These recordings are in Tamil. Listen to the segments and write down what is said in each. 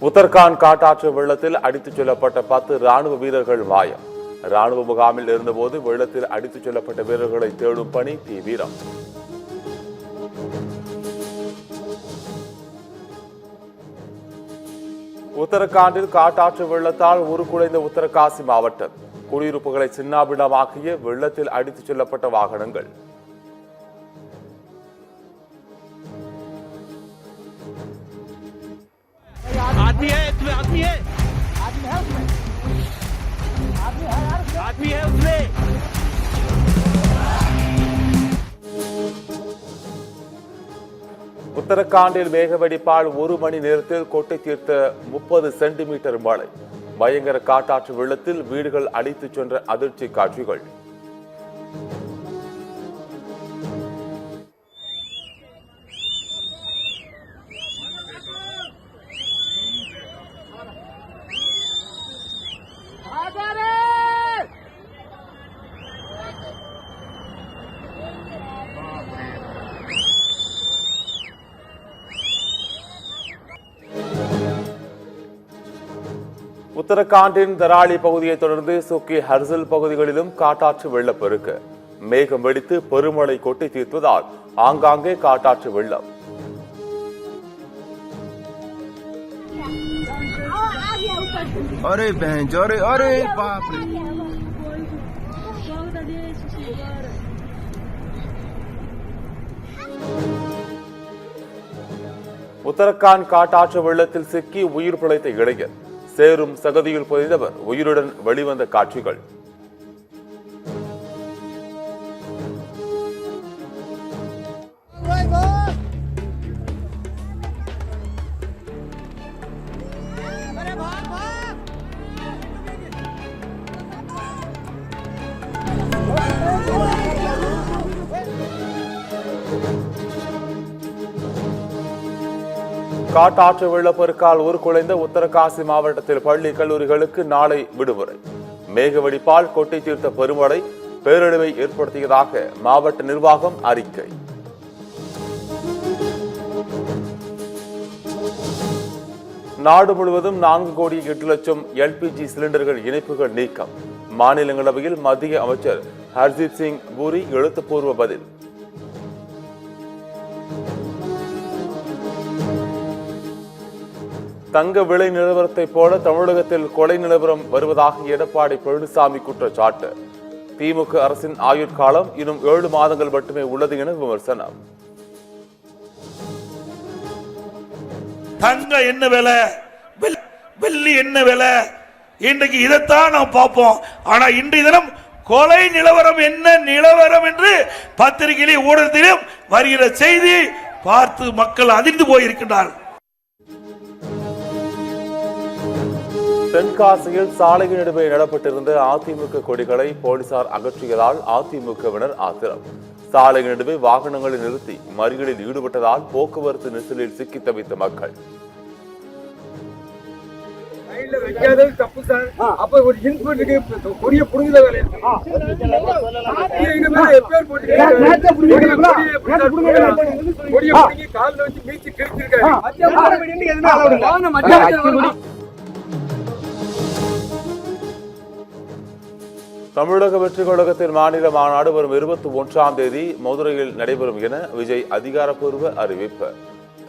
உத்தரகாண்ட் காட்டாற்று வெள்ளத்தில் அடித்துச் செல்லப்பட்ட 10 ராணுவ வீரர்கள் மாயம். ராணுவ முகாமில் இருந்தபோது வெள்ளத்தில் அடித்துச் செல்லப்பட்ட வீரர்களை தேடும் பணி தீவிரம். உத்தரகாண்டில் காட்டாற்று வெள்ளத்தால் உருக்குலைந்த உத்தரகாசி மாவட்டம். குடியிருப்புகளை சின்னாபின்னமாக்கிய வெள்ளத்தில் அடித்துச் செல்லப்பட்ட வாகனங்கள். உத்தரகாண்டில் மேகவெடிப்பால் 1 மணி நேரத்தில் கொட்டை தீர்த்த 30 சென்டிமீட்டர் மழை. பயங்கர காட்டாற்று வெள்ளத்தில் வீடுகள் அடித்துச் சென்ற அதிர்ச்சி காட்சிகள். உத்தரகாண்டின் தராளி பகுதியை தொடர்ந்து சுக்கி ஹர்சில் பகுதிகளிலும் காட்டாற்று வெள்ளப்பெருக்கு. மேகம் வெடித்து பெருமழை கொட்டி தீர்த்ததால் ஆங்காங்கே காட்டாற்று வெள்ளம். உத்தரகாண்ட் காட்டாற்று வெள்ளத்தில் சிக்கி உயிர் பிழைத்த இளைஞர். சேரும் சகதியில் புதைந்தவர் உயிருடன் வெளிவந்த காட்சிகள். காட்டாற்று வெள்ளப்பெருக்கால் உருக்குலைந்த உத்தரகாசி மாவட்டத்தில் பள்ளி கல்லூரிகளுக்கு நாளை விடுமுறை. மேகவெடிப்பால் கொட்டை தீர்த்த பெருமழை பேரழிவை ஏற்படுத்தியதாக மாவட்ட நிர்வாகம் அறிக்கை. நாடு முழுவதும் 4,08,00,000 LPG சிலிண்டர்கள் இணைப்புகள் நீக்கம். மாநிலங்களவையில் மத்திய அமைச்சர் ஹர்தீப் சிங் பூரி எழுத்துப்பூர்வ பதில். தங்க விலை நிலவரத்தை போல தமிழகத்தில் கொலை நிலவரம் வருவதாக எடப்பாடி பழனிசாமி குற்றச்சாட்டு. திமுக அரசின் ஆயுட்காலம் இன்னும் 7 மாதங்கள் மட்டுமே உள்ளது என விமர்சனம். தங்க என்ன விலை, வெள்ளி என்ன விலை, இன்றைக்கு இதைத்தான் நாம் பார்ப்போம். ஆனா இன்றைய தினம் கொலை நிலவரம் என்ன நிலவரம் என்று பத்திரிகையிலும் ஊடகத்திலும் வருகிற செய்தி பார்த்து மக்கள் அதிர்ந்து போயிருக்கின்றார்கள். தென்காசியில் சாலையின் நடுவே நடப்பட்டிருந்த அதிமுக கொடிகளை போலீசார் அகற்றியதால் அதிமுகவினர் ஆத்திரம். சாலையின் நடுவே வாகனங்களை நிறுத்தி மறியலில் ஈடுபட்டதால் போக்குவரத்து நெரிசலில் சிக்கி தவித்த மக்கள். தமிழக வெற்றி கழகத்தின் மாநில மாநாடு வரும் 21ஆம் தேதி மதுரையில் நடைபெறும் என விஜய் அதிகாரப்பூர்வ அறிவிப்பு.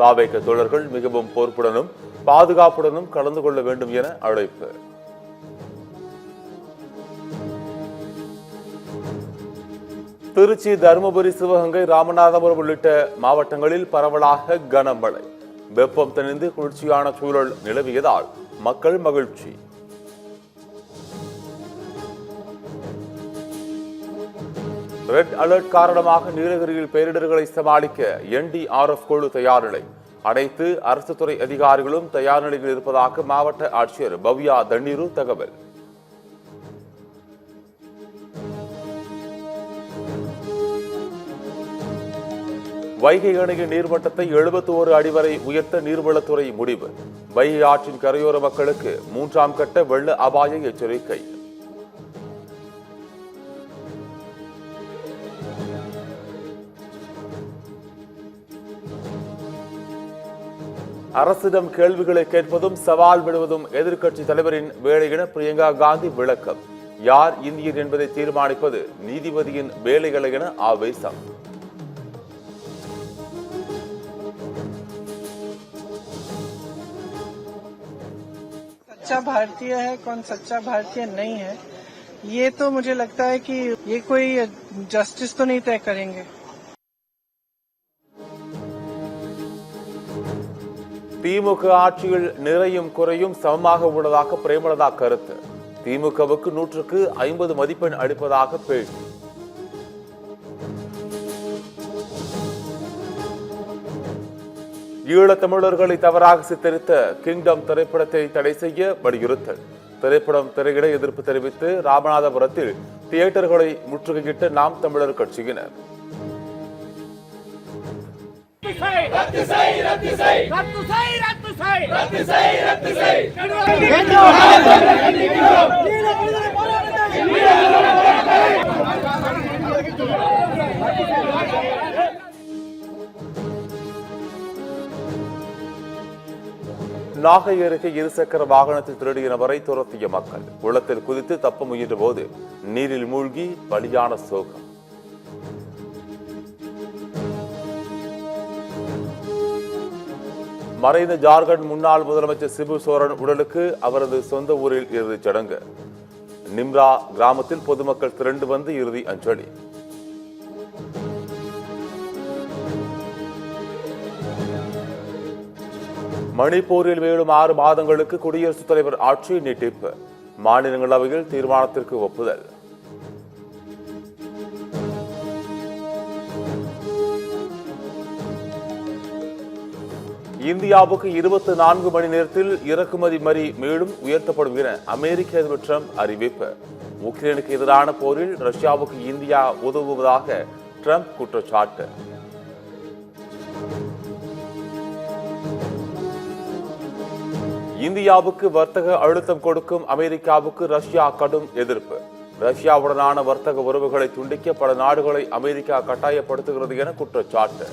தாவேக தோழர்கள் மிகவும் பொறுப்புடனும் பாதுகாப்புடனும் கலந்து கொள்ள வேண்டும் என அழைப்பு. திருச்சி, தருமபுரி, சிவகங்கை, ராமநாதபுரம் உள்ளிட்ட மாவட்டங்களில் பரவலாக கனமழை. வெப்பம் தணிந்து குளிர்ச்சியான சூழல் நிலவியதால் மக்கள் மகிழ்ச்சி. ரெட் அலர்ட் காரணமாக நீலகிரியில் பேரிடர்களை சமாளிக்க NDRF குழு தயார் நிலை. அனைத்து அரசு துறை அதிகாரிகளும் தயார் நிலையில் இருப்பதாக மாவட்ட ஆட்சியர் பவ்யா தண்ணீரு தகவல். வைகை அணையின் நீர்மட்டத்தை 71 அடி வரை உயர்த்த நீர்வளத்துறை முடிவு. வைகை ஆற்றின் கரையோர மக்களுக்கு 3ஆம் கட்ட வெள்ள அபாய எச்சரிக்கை. அரசிடம் கேள்விகளை கேட்பதும் சவால் விடுவதும் எதிர்க்கட்சி தலைவரின் வேலை என பிரியங்கா காந்தி விளக்கம். யார் இந்தியர் என்பதை தீர்மானிப்பது நீதிபதியின் வேலைகளை என ஆவேசம். सच्चा भारतीय है, कौन सच्चा भारतीय नहीं है, ये तो मुझे लगता है कि ये कोई जस्टिस तो नहीं तय करेंगे. திமுக ஆட்சியில் நிறையும் குறையும் சமமாக உள்ளதாக பிரேமலதா கருத்து. திமுகவுக்கு 100க்கு 50 மதிப்பெண் அளிப்பதாக பேச்சு. ஈழத்தமிழர்களை தவறாக சித்தரித்த கிங்டம் திரைப்படத்தை தடை செய்ய வலியுறுத்தல். திரைப்படம் திரையிட எதிர்ப்பு தெரிவித்து ராமநாதபுரத்தில் தியேட்டர்களை முற்றுகையிட்ட நாம் தமிழர் கட்சியினர். நாகை அருகே இருசக்கர வாகனத்தில் திருடிய நபரை துரத்திய மக்கள். குளத்தில் குதித்து தப்ப முயன்ற போது நீரில் மூழ்கி பலியான சோகம். மறைந்த ஜார்க்கண்ட் முன்னாள் முதலமைச்சர் சிபு சோரன் உடலுக்கு அவரது சொந்த ஊரில் இறுதிச் சடங்கு. நிம்ரா கிராமத்தில் பொதுமக்கள் திரண்டு வந்து இறுதி அஞ்சலி. மணிப்பூரில் மேலும் 6 மாதங்களுக்கு குடியரசுத் தலைவர் ஆட்சி நீட்டிப்பு. மாநிலங்களவையில் தீர்மானத்திற்கு ஒப்புதல். இந்தியாவுக்கு 24 மணி நேரத்தில் இறக்குமதி வரி மேலும் உயர்த்தப்படும் என அமெரிக்க அதிபர் டிரம்ப் அறிவிப்பு. உக்ரைனுக்கு எதிரான போரில் ரஷ்யாவுக்கு இந்தியா உதவுவதாக டிரம்ப் குற்றச்சாட்டு. இந்தியாவுக்கு வர்த்தக அழுத்தம் கொடுக்கும் அமெரிக்காவுக்கு ரஷ்யா கடும் எதிர்ப்பு. ரஷ்யாவுடனான வர்த்தக உறவுகளை துண்டிக்க பல நாடுகளை அமெரிக்கா கட்டாயப்படுத்துகிறது என குற்றச்சாட்டு.